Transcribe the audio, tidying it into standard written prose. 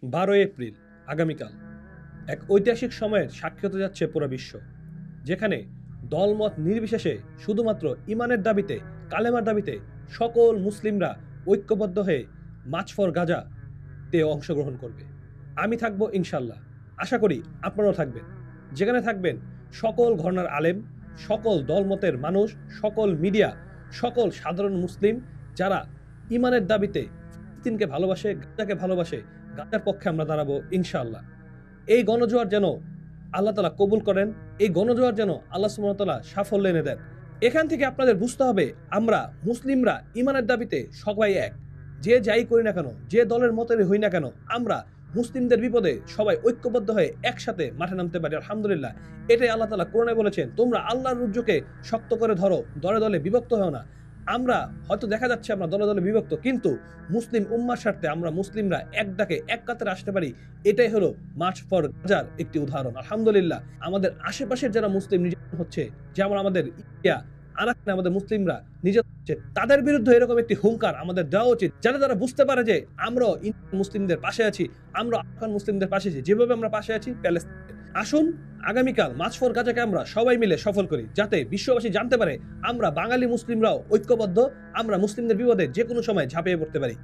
12 April আগামীকাল এক ঐতিহাসিক সময়ের সাক্ষী হতে যাচ্ছে পুরো বিশ্ব, যেখানে দলমত নির্বিশেষে শুধুমাত্র ইমানের দাবিতে, কালেমার দাবিতে সকল মুসলিমরা ঐক্যবদ্ধ হয়ে মার্চ ফর গাজা তে অংশগ্রহণ করবে। আমি থাকবো ইনশাল্লাহ, আশা করি আপনারাও থাকবেন। যেখানে থাকবেন সকল ঘরানার আলেম, সকল দলমতের মানুষ, সকল মিডিয়া, সকল সাধারণ মুসলিম যারা ইমানের দাবিতে ফিলিস্তিনকে ভালোবাসে, গাজাকে ভালোবাসে, গাজার পক্ষে আমরা দাঁড়াবো ইনশাআল্লাহ। এই গণজোয়ার যেন আল্লাহ তাআলা কবুল করেন, এই গণজোয়ার যেন আল্লাহ সুবহানাহু ওয়া তাআলা সাফল্য এনে দেন। এখান থেকে আপনাদের বুঝতে হবে, আমরা মুসলিমরা ইমানের দাবিতে সবাই এক। যে যাই করি না কেন, যে দলের মতেরই হই না কেন, আমরা মুসলিমদের বিপদে সবাই ঐক্যবদ্ধ হয়ে একসাথে মাঠে নামতে পারি। আলহামদুলিল্লাহ, এটাই আল্লাহ তাআলা কোরআনে বলেছেন, তোমরা আল্লাহর রুজ্জুকে শক্ত করে ধরো, দলে দলে বিভক্ত হও না। আমরা হয়তো দেখা যাচ্ছে আমরা দলে দলে বিভক্ত, কিন্তু মুসলিম উম্মার স্বার্থে আমরা মুসলিমরা এক ডাকে এক কাতারে আসতে পারি। এটাই হলো মার্চ ফর গাজার একটি উদাহরণ। আলহামদুলিল্লাহ, আমাদের আশেপাশের যারা মুসলিম নির্যাতন হচ্ছে, যেমন আমাদের ইন্ডিয়া, আরাকানে আমাদের মুসলিমরা নির্যাতন হচ্ছে, তাদের বিরুদ্ধে এরকম একটি হুঙ্কার আমাদের দেওয়া উচিত, যাতে তারা বুঝতে পারে যে আমরাও ইন্ডিয়ান মুসলিমদের পাশে আছি, আমরা আফগান মুসলিমদের পাশে আছি, যেভাবে আমরা পাশে আছি প্যালেস্তাইনের। আসুন আগামীকাল মার্চ ফর গাজাকে আমরা সবাই মিলে সফল করি, যাতে বিশ্ববাসী জানতে পারে আমরা বাঙালি মুসলিমরাও ঐক্যবদ্ধ, আমরা মুসলিমদের বিপদে যে কোনো সময় ঝাঁপিয়ে পড়তে পারি।